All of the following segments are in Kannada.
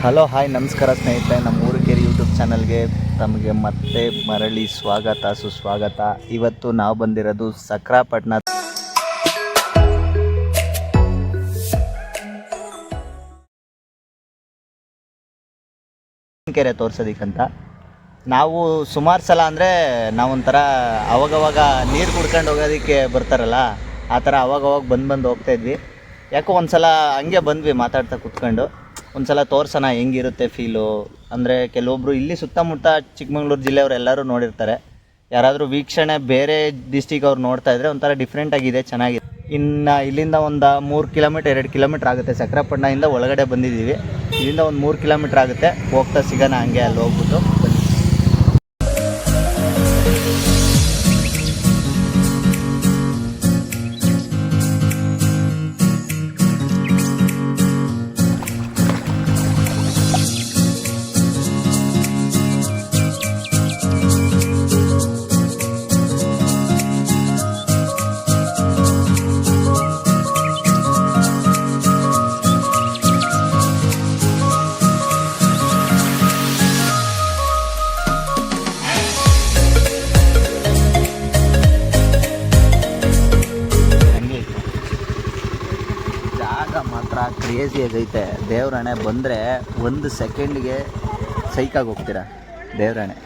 ಹಲೋ ಹಾಯ್ ನಮಸ್ಕಾರ ಸ್ನೇಹಿತರೆ, ನಮ್ಮ ಊರುಕೇರಿ ಯೂಟ್ಯೂಬ್ ಚಾನಲ್ಗೆ ತಮಗೆ ಮತ್ತೆ ಮರಳಿ ಸ್ವಾಗತ ಸುಸ್ವಾಗತ. ಇವತ್ತು ನಾವು ಬಂದಿರೋದು ಸಕ್ರಾಪಟ್ಟಣ ಕೆರೆ ತೋರ್ಸೋದಕ್ಕಂತ. ನಾವು ಸುಮಾರು ಸಲ ಅಂದರೆ ನಾವೊಂಥರ ಅವಾಗವಾಗ ನೀರು ಕುಡ್ಕೊಂಡು ಹೋಗೋದಕ್ಕೆ ಬರ್ತಾರಲ್ಲ, ಆ ಥರ ಅವಾಗವಾಗ ಬಂದು ಹೋಗ್ತಾಯಿದ್ವಿ. ಯಾಕೋ ಒಂದು ಸಲ ಹಂಗೆ ಬಂದ್ವಿ ಮಾತಾಡ್ತಾ ಕೂತ್ಕೊಂಡು, ಒಂದು ಸಲ ತೋರ್ಸೋಣ ಹೆಂಗಿರುತ್ತೆ ಫೀಲು. ಅಂದರೆ ಕೆಲವೊಬ್ಬರು ಇಲ್ಲಿ ಸುತ್ತಮುತ್ತ ಚಿಕ್ಕಮಂಗ್ಳೂರು ಜಿಲ್ಲೆಯವರು ಎಲ್ಲರೂ ನೋಡಿರ್ತಾರೆ. ಯಾರಾದರೂ ವೀಕ್ಷಣೆ ಬೇರೆ ಡಿಸ್ಟಿಕ್ ಅವ್ರು ನೋಡ್ತಾಯಿದ್ರೆ ಒಂಥರ ಡಿಫ್ರೆಂಟಾಗಿದೆ, ಚೆನ್ನಾಗಿದೆ. ಇನ್ನು ಇಲ್ಲಿಂದ ಒಂದು 3 ಕಿಲೋಮೀಟರ್ 2 ಕಿಲೋಮೀಟ್ರ್ ಆಗುತ್ತೆ. ಸಕ್ರಾಪಟ್ಟಣದಿಂದ ಒಳಗಡೆ ಬಂದಿದ್ದೀವಿ. ಇಲ್ಲಿಂದ ಒಂದು 3 ಕಿಲೋಮೀಟ್ರ್ ಆಗುತ್ತೆ. ಹೋಗ್ತಾ ಸಿಗೋಣ ಹಂಗೆ ಅಲ್ಲಿ ಹೋಗ್ಬಿಟ್ಟು. ಮಾತ್ರ ಕ್ರೇಜಿ ಆಗೈತೆ. ದೇವ್ರಣೆ ಬಂದರೆ 1 ಸೆಕೆಂಡ್ಗೆ ಸೈಕಾಗಿ ಹೋಗ್ತೀರಾ. ದೇವ್ರಣೆ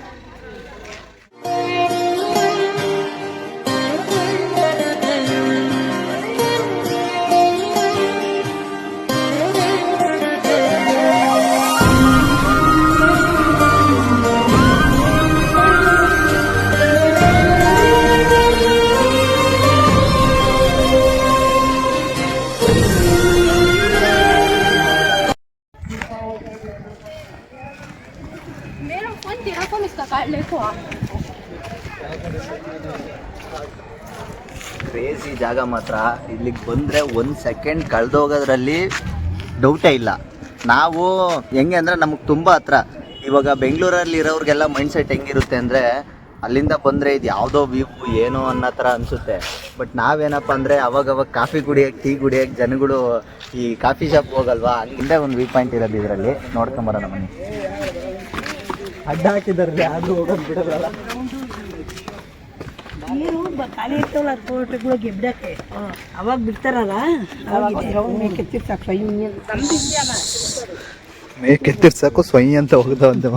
ಕ್ರೇಜಿ ಜಾಗ ಮಾತ್ರ. ಇಲ್ಲಿಗೆ ಬಂದರೆ 1 ಸೆಕೆಂಡ್ ಕಳೆದೋಗೋದ್ರಲ್ಲಿ ಡೌಟೇ ಇಲ್ಲ. ನಾವು ಹೆಂಗೆ ಅಂದರೆ ನಮಗೆ ತುಂಬ ಹತ್ರ. ಇವಾಗ ಬೆಂಗಳೂರಲ್ಲಿ ಇರೋರಿಗೆಲ್ಲ ಮೈಂಡ್ಸೆಟ್ ಹೆಂಗಿರುತ್ತೆ ಅಂದರೆ, ಅಲ್ಲಿಂದ ಬಂದರೆ ಇದು ಯಾವುದೋ ವ್ಯೂ ಏನೋ ಅನ್ನೋ ಥರ ಅನಿಸುತ್ತೆ. ಬಟ್ ನಾವೇನಪ್ಪ ಅಂದರೆ ಅವಾಗವಾಗ ಕಾಫಿ ಕುಡಿಯೋಕ್ಕೆ, ಟೀ ಕುಡಿಯೋಕ್ಕೆ ಜನಗಳು ಈ ಕಾಫಿ ಶಾಪ್ ಹೋಗಲ್ವಾ, ಹಂಗಿಂದ ಒಂದು ವ್ಯೂ ಪಾಯಿಂಟ್ ಇರೋದು ಇದರಲ್ಲಿ. ನೋಡ್ಕೊಂಬರೋಣ ಬನ್ನಿ. ಅಡ್ಡ ಹಾಕಿದಾರೆ ಆದರೂ ಹೋಗೋದು ಬಿಡೋದಲ್ಲ. ನೀರು ಖಾಲಿ ಇರ್ತವಲ್ಲ ತೋಟಗಳು ಗಿಡಕ್ಕೆ, ಅವಾಗ ಬಿಡ್ತಾರಲ್ಲ, ಮೇಕೆತ್ತಿರ್ಸಕ್ಕೂ ಸ್ವಯಂ ಅಂತ ಹೋಗ್ತಾವಂತೆ.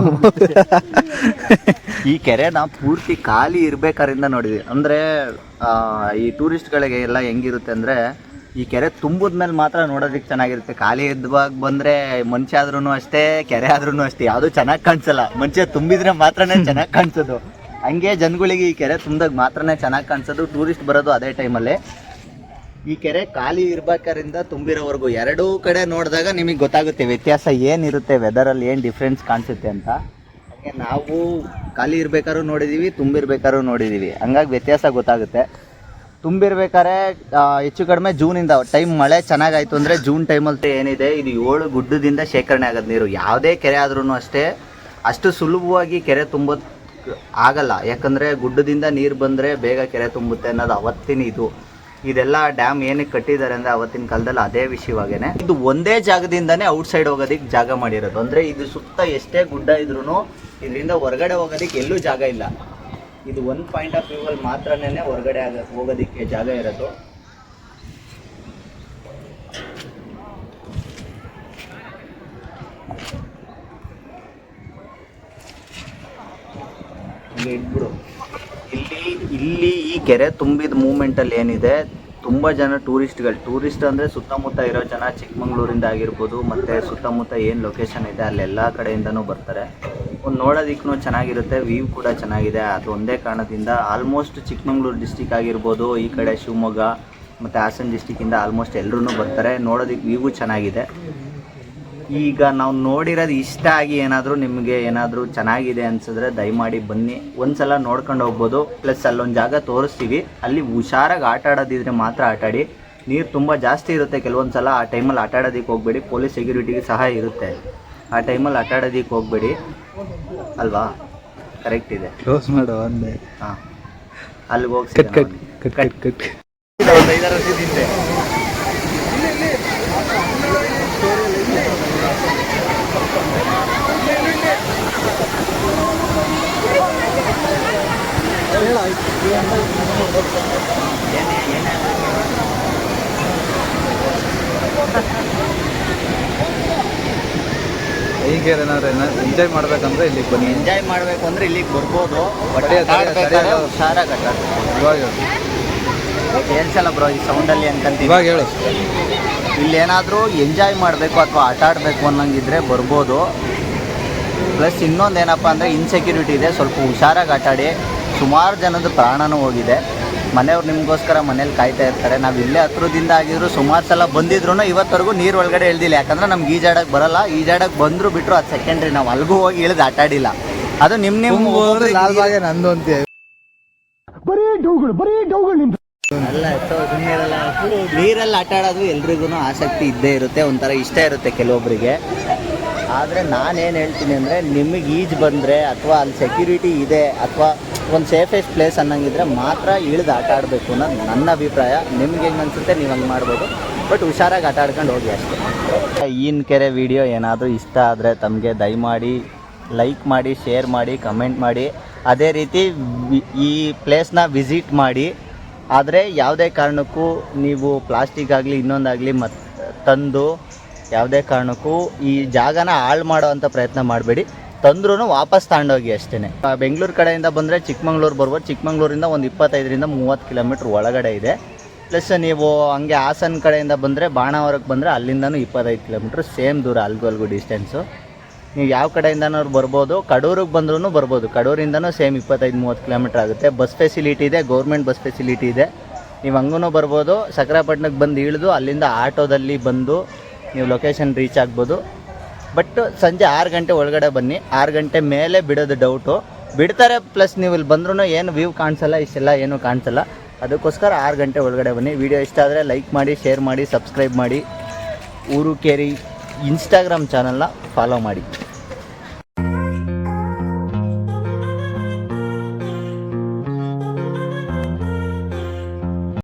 ಈ ಕೆರೆನ ಪೂರ್ತಿ ಖಾಲಿ ಇರ್ಬೇಕಾರಿಂದ ನೋಡಿದ್ವಿ. ಅಂದರೆ ಈ ಟೂರಿಸ್ಟ್ಗಳಿಗೆ ಎಲ್ಲ ಹೆಂಗಿರುತ್ತೆ ಅಂದರೆ, ಈ ಕೆರೆ ತುಂಬಿದ ಮೇಲೆ ಮಾತ್ರ ನೋಡೋದಕ್ಕೆ ಚೆನ್ನಾಗಿರುತ್ತೆ. ಖಾಲಿ ಇದ್ದಾಗ ಬಂದರೆ ಮನುಷ್ಯ ಆದ್ರೂ ಅಷ್ಟೇ, ಕೆರೆ ಆದ್ರೂ ಅಷ್ಟೇ, ಯಾವುದೂ ಚೆನ್ನಾಗಿ ಕಾಣಿಸಲ್ಲ. ಮನುಷ್ಯ ತುಂಬಿದ್ರೆ ಮಾತ್ರನೇ ಚೆನ್ನಾಗಿ ಕಾಣಿಸೋದು. ಹಂಗೆ ಜನಗಳಿಗೆ ಈ ಕೆರೆ ತುಂಬಿದಾಗ ಮಾತ್ರನೇ ಚೆನ್ನಾಗಿ ಕಾಣಿಸೋದು. ಟೂರಿಸ್ಟ್ ಬರೋದು ಅದೇ ಟೈಮಲ್ಲಿ. ಈ ಕೆರೆ ಖಾಲಿ ಇರ್ಬೇಕಾರಿಂದ ತುಂಬಿರೋವರೆಗೂ ಎರಡೂ ಕಡೆ ನೋಡಿದಾಗ ನಿಮಗೆ ಗೊತ್ತಾಗುತ್ತೆ ವ್ಯತ್ಯಾಸ ಏನಿರುತ್ತೆ, ವೆದರಲ್ಲಿ ಏನು ಡಿಫ್ರೆನ್ಸ್ ಕಾಣಿಸುತ್ತೆ ಅಂತ. ಹಾಗೆ ನಾವು ಖಾಲಿ ಇರ್ಬೇಕಾದ್ರೂ ನೋಡಿದ್ದೀವಿ, ತುಂಬಿರ್ಬೇಕಾದ್ರೂ ನೋಡಿದ್ದೀವಿ. ಹಂಗಾಗಿ ವ್ಯತ್ಯಾಸ ಗೊತ್ತಾಗುತ್ತೆ. ತುಂಬಿರ್ಬೇಕಾದ್ರೆ ಹೆಚ್ಚು ಕಡಿಮೆ ಜೂನಿಂದ ಟೈಮ್ ಮಳೆ ಚೆನ್ನಾಗಾಯಿತು ಅಂದರೆ ಜೂನ್ ಟೈಮಲ್ಲಿ ಏನಿದೆ, ಇದು 7 ಗುಡ್ಡದಿಂದ ಶೇಖರಣೆ ಆಗೋದು ನೀರು. ಯಾವುದೇ ಕೆರೆ ಆದ್ರೂ ಅಷ್ಟೇ ಅಷ್ಟು ಸುಲಭವಾಗಿ ಕೆರೆ ತುಂಬೋದು ಆಗಲ್ಲ. ಯಾಕಂದರೆ ಗುಡ್ಡದಿಂದ ನೀರು ಬಂದರೆ ಬೇಗ ಕೆರೆ ತುಂಬುತ್ತೆ ಅನ್ನೋದು ಅವತ್ತಿನ ಇದು. ಇದೆಲ್ಲ ಡ್ಯಾಮ್ ಏನಕ್ಕೆ ಕಟ್ಟಿದ್ದಾರೆ ಅಂದರೆ ಅವತ್ತಿನ ಕಾಲದಲ್ಲಿ ಅದೇ ವಿಷಯವಾಗೇನೆ. ಇದು ಒಂದೇ ಜಾಗದಿಂದನೇ ಔಟ್ಸೈಡ್ ಹೋಗೋದಕ್ಕೆ ಜಾಗ ಮಾಡಿರೋದು. ಅಂದರೆ ಇದು ಸುತ್ತ ಎಷ್ಟೇ ಗುಡ್ಡ ಇದ್ರೂ ಇದರಿಂದ ಹೊರಗಡೆ ಹೋಗೋದಕ್ಕೆ ಎಲ್ಲೂ ಜಾಗ ಇಲ್ಲ. ಇದು ಒಂದು ಪಾಯಿಂಟ್ ಆಫ್ ವ್ಯೂವಲ್ಲಿ ಮಾತ್ರನೇ ಹೊರಗಡೆ ಹೋಗೋದಕ್ಕೆ ಜಾಗ ಇರೋದು. ಇಟ್ಬಿಡು. ಇಲ್ಲಿ ಈ ಕೆರೆ ತುಂಬಿದ ಮೂಮೆಂಟಲ್ಲಿ ಏನಿದೆ, ತುಂಬ ಜನ ಟೂರಿಸ್ಟ್ ಅಂದರೆ ಸುತ್ತಮುತ್ತ ಇರೋ ಜನ, ಚಿಕ್ಕಮಂಗ್ಳೂರಿಂದ ಆಗಿರ್ಬೋದು, ಮತ್ತು ಸುತ್ತಮುತ್ತ ಏನು ಲೊಕೇಶನ್ ಇದೆ ಅಲ್ಲೆಲ್ಲ ಕಡೆಯಿಂದನೂ ಬರ್ತಾರೆ. ಒಂದು ನೋಡೋದಕ್ಕೂ ಚೆನ್ನಾಗಿರುತ್ತೆ, ವ್ಯೂ ಕೂಡ ಚೆನ್ನಾಗಿದೆ. ಅದು ಒಂದೇ ಕಾರಣದಿಂದ ಆಲ್ಮೋಸ್ಟ್ ಚಿಕ್ಕಮಂಗ್ಳೂರು ಡಿಸ್ಟಿಕ್ ಆಗಿರ್ಬೋದು, ಈ ಕಡೆ ಶಿವಮೊಗ್ಗ ಮತ್ತು ಹಾಸನ ಡಿಸ್ಟಿಕ್ಕಿಂದ ಆಲ್ಮೋಸ್ಟ್ ಎಲ್ಲರೂ ಬರ್ತಾರೆ. ನೋಡೋದಕ್ಕೆ ವ್ಯೂ ಚೆನ್ನಾಗಿದೆ. ಈಗ ನಾವು ನೋಡಿರೋದು ಇಷ್ಟ ಆಗಿ ನಿಮಗೆ ಏನಾದರೂ ಚೆನ್ನಾಗಿದೆ ಅನಿಸಿದ್ರೆ ದಯಮಾಡಿ ಬನ್ನಿ, ಒಂದು ಸಲ ನೋಡ್ಕೊಂಡು ಹೋಗ್ಬೋದು. ಪ್ಲಸ್ ಅಲ್ಲೊಂದು ಜಾಗ ತೋರಿಸ್ತೀವಿ, ಅಲ್ಲಿ ಹುಷಾರಾಗಿ ಆಟ ಆಡೋದಿದ್ರೆ ಮಾತ್ರ ಆಟಾಡಿ. ನೀರು ತುಂಬ ಜಾಸ್ತಿ ಇರುತ್ತೆ ಕೆಲವೊಂದು ಸಲ. ಆ ಟೈಮಲ್ಲಿ ಆಟ ಆಡೋದಕ್ಕೆ ಹೋಗಬೇಡಿ. ಪೊಲೀಸ್ ಸೆಕ್ಯೂರಿಟಿಗೆ ಸಹ ಇರುತ್ತೆ. ಆ ಟೈಮಲ್ಲಿ ಆಟ ಆಡೋದಕ್ಕೆ ಹೋಗಬೇಡಿ ಅಲ್ವಾ. ಕರೆಕ್ಟ್ ಇದೆ. ಕ್ಲೋಸ್ ಮಾಡು ಅಂದೆ. ಹಾಂ, ಅಲ್ಲಿಗೆ ಹೋಗಿ ಕಟ್ 5 ವರ್ಷದ ಹಿಂದೆ ಕೇರ್ ಏನಾದ್ರು ಎಂಜಾಯ್ ಮಾಡ್ಬೇಕಂದ್ರೆ ಇಲ್ಲಿಗೆ ಬನ್ನಿ. ಎಂಜಾಯ್ ಮಾಡಬೇಕು ಅಂದರೆ ಇಲ್ಲಿಗೆ ಬರ್ಬೋದು. ಬಟ್ ತಡೆಯ, ತಡೆಯ, ತಡೆಯ. ಹುಷಾರಾಗಿ ಆಟಾಡ್ಬೇಕು. ಇವಾಗ ಹೇಳು, ಕೇಳಿಸಲ್ಲ ಬ್ರೋ ಈ ಸೌಂಡಲ್ಲಿ ಅನ್ಕಂತೀವಿ. ಇವಾಗ ಹೇಳು. ಇಲ್ಲೇನಾದರೂ ಎಂಜಾಯ್ ಮಾಡಬೇಕು ಅಥವಾ ಆಟ ಆಡಬೇಕು ಅನ್ನಂಗಿದ್ರೆ ಬರ್ಬೋದು. ಪ್ಲಸ್ ಇನ್ನೊಂದು ಏನಪ್ಪ ಅಂದರೆ ಇನ್ಸೆಕ್ಯೂರಿಟಿ ಇದೆ, ಸ್ವಲ್ಪ ಹುಷಾರಾಗಿ ಆಟಾಡಿ. ಸುಮಾರು ಜನದ ಪ್ರಾಣನೂ ಹೋಗಿದೆ. ಮನೆಯವ್ರು ನಿಮಗೋಸ್ಕರ ಮನೇಲಿ ಕಾಯ್ತಾ ಇರ್ತಾರೆ. ನಾವು ಇಲ್ಲೇ ಹತ್ರದಿಂದ ಆಗಿದ್ರು ಸುಮಾರು ಸಲ ಬಂದಿದ್ರು ಇವತ್ತವರೆಗೂ ನೀರು ಒಳಗಡೆ ಇಳ್ದಿಲ್ಲ. ಯಾಕಂದರೆ ನಮ್ಗೆ ಈಜಾಡಕ್ಕೆ ಬರಲ್ಲ. ಈಜಾಡಕ್ಕೆ ಬಂದರೂ ಬಿಟ್ಟರು ಅದು ಸೆಕೆಂಡ್ರಿ, ನಾವು ಅಲ್ಲಿಗೂ ಹೋಗಿ ಇಳಿದು ಆಟಾಡಿಲ್ಲ. ಅದು ನಿಮ್ಮ ಲಾಲ್ಬಾಗೆ ನಂದು ಅಂತೀಯ. ಅಲ್ಲ ನೀರಲ್ಲಿ ಆಟ ಆಡೋದು ಎಲ್ರಿಗೂ ಆಸಕ್ತಿ ಇದ್ದೇ ಇರುತ್ತೆ, ಒಂಥರ ಇಷ್ಟ ಇರುತ್ತೆ ಕೆಲವೊಬ್ಬರಿಗೆ. ಆದರೆ ನಾನೇನು ಹೇಳ್ತೀನಿ ಅಂದರೆ ನಿಮಗೆ ಈಜು ಬಂದರೆ ಅಥವಾ ಅಲ್ಲಿ ಸೆಕ್ಯೂರಿಟಿ ಇದೆ ಅಥವಾ ಒಂದು ಸೇಫೆಸ್ಟ್ ಪ್ಲೇಸ್ ಅನ್ನಂಗಿದ್ರೆ ಮಾತ್ರ ಇಳಿದು ಆಟ ಆಡಬೇಕು ಅನ್ನೋದು ನನ್ನ ಅಭಿಪ್ರಾಯ. ನಿಮ್ಗೆ ಹೆಂಗೆ ಅನಿಸುತ್ತೆ ನೀವು ಹಂಗೆ ಮಾಡ್ಬೋದು. ಬಟ್ ಹುಷಾರಾಗಿ ಆಟ ಆಡ್ಕೊಂಡು ಹೋಗಿ ಅಷ್ಟೇ. ಈನ್ ಕೆರೆ ವಿಡಿಯೋ ಏನಾದರೂ ಇಷ್ಟ ಆದರೆ ತಮಗೆ ದಯಮಾಡಿ ಲೈಕ್ ಮಾಡಿ, ಶೇರ್ ಮಾಡಿ, ಕಮೆಂಟ್ ಮಾಡಿ. ಅದೇ ರೀತಿ ಈ ಪ್ಲೇಸ್ನ ವಿಸಿಟ್ ಮಾಡಿ. ಆದರೆ ಯಾವುದೇ ಕಾರಣಕ್ಕೂ ನೀವು ಪ್ಲಾಸ್ಟಿಕ್ ಆಗಲಿ ಇನ್ನೊಂದಾಗಲಿ ತಂದು ಯಾವುದೇ ಕಾರಣಕ್ಕೂ ಈ ಜಾಗನ ಹಾಳು ಮಾಡೋವಂಥ ಪ್ರಯತ್ನ ಮಾಡಬೇಡಿ. ತಂದ್ರೂ ವಾಪಸ್ ತಗೊಂಡೋಗಿ ಅಷ್ಟೇ. ಬೆಂಗಳೂರು ಕಡೆಯಿಂದ ಬಂದರೆ ಚಿಕ್ಕಮಂಗ್ಳೂರು ಬರ್ಬೋದು. ಚಿಕ್ಕಮಂಗ್ಳೂರಿಂದ ಒಂದು 25ರಿಂದ 30 ಕಿಲೋಮೀಟ್ರ್ ಒಳಗಡೆ ಇದೆ. ಪ್ಲಸ್ ನೀವು ಹಂಗೆ ಹಾಸನ ಕಡೆಯಿಂದ ಬಂದರೆ ಬಾಣಾವರಕ್ಕೆ ಬಂದರೆ ಅಲ್ಲಿಂದನೂ 25 ಕಿಲೋಮೀಟ್ರ್, ಸೇಮ್ ದೂರ ಅಲ್ಗು ಡಿಸ್ಟೆನ್ಸು. ನೀವು ಯಾವ ಕಡೆಯಿಂದನೂ ಬರ್ಬೋದು. ಕಡೂರಿಗೆ ಬಂದ್ರೂ ಬರ್ಬೋದು. ಕಡೂರಿಂದನೂ ಸೇಮ್ 25-30 ಕಿಲೋಮೀಟ್ರ್ ಆಗುತ್ತೆ. ಬಸ್ ಫೆಸಿಲಿಟಿ ಇದೆ, ಗೌರ್ಮೆಂಟ್ ಬಸ್ ಫೆಸಿಲಿಟಿ ಇದೆ. ನೀವು ಹಂಗೂ ಬರ್ಬೋದು. ಸಕ್ರಾಪಟ್ಟಣಕ್ಕೆ ಬಂದು ಇಳಿದು ಅಲ್ಲಿಂದ ಆಟೋದಲ್ಲಿ ಬಂದು ನೀವು ಲೊಕೇಶನ್ ರೀಚ್ ಆಗ್ಬೋದು. ಬಟ್ ಸಂಜೆ 6 ಗಂಟೆ ಒಳಗಡೆ ಬನ್ನಿ. 6 ಗಂಟೆ ಮೇಲೆ ಬಿಡೋದು ಡೌಟು. ಬಿಡ್ತಾರೆ, ಪ್ಲಸ್ ನೀವು ಇಲ್ಲಿ ಬಂದ್ರೂ ಏನು ವ್ಯೂ ಕಾಣಿಸಲ್ಲ, ಇಷ್ಟೆಲ್ಲ ಏನೂ ಕಾಣಿಸಲ್ಲ. ಅದಕ್ಕೋಸ್ಕರ 6 ಗಂಟೆ ಒಳಗಡೆ ಬನ್ನಿ. ವಿಡಿಯೋ ಇಷ್ಟ ಆದರೆ ಲೈಕ್ ಮಾಡಿ, ಶೇರ್ ಮಾಡಿ, ಸಬ್ಸ್ಕ್ರೈಬ್ ಮಾಡಿ. ಊರು ಕೇರಿ ಇನ್ಸ್ಟಾಗ್ರಾಮ್ ಚಾನಲ್ನ ಫಾಲೋ ಮಾಡಿ.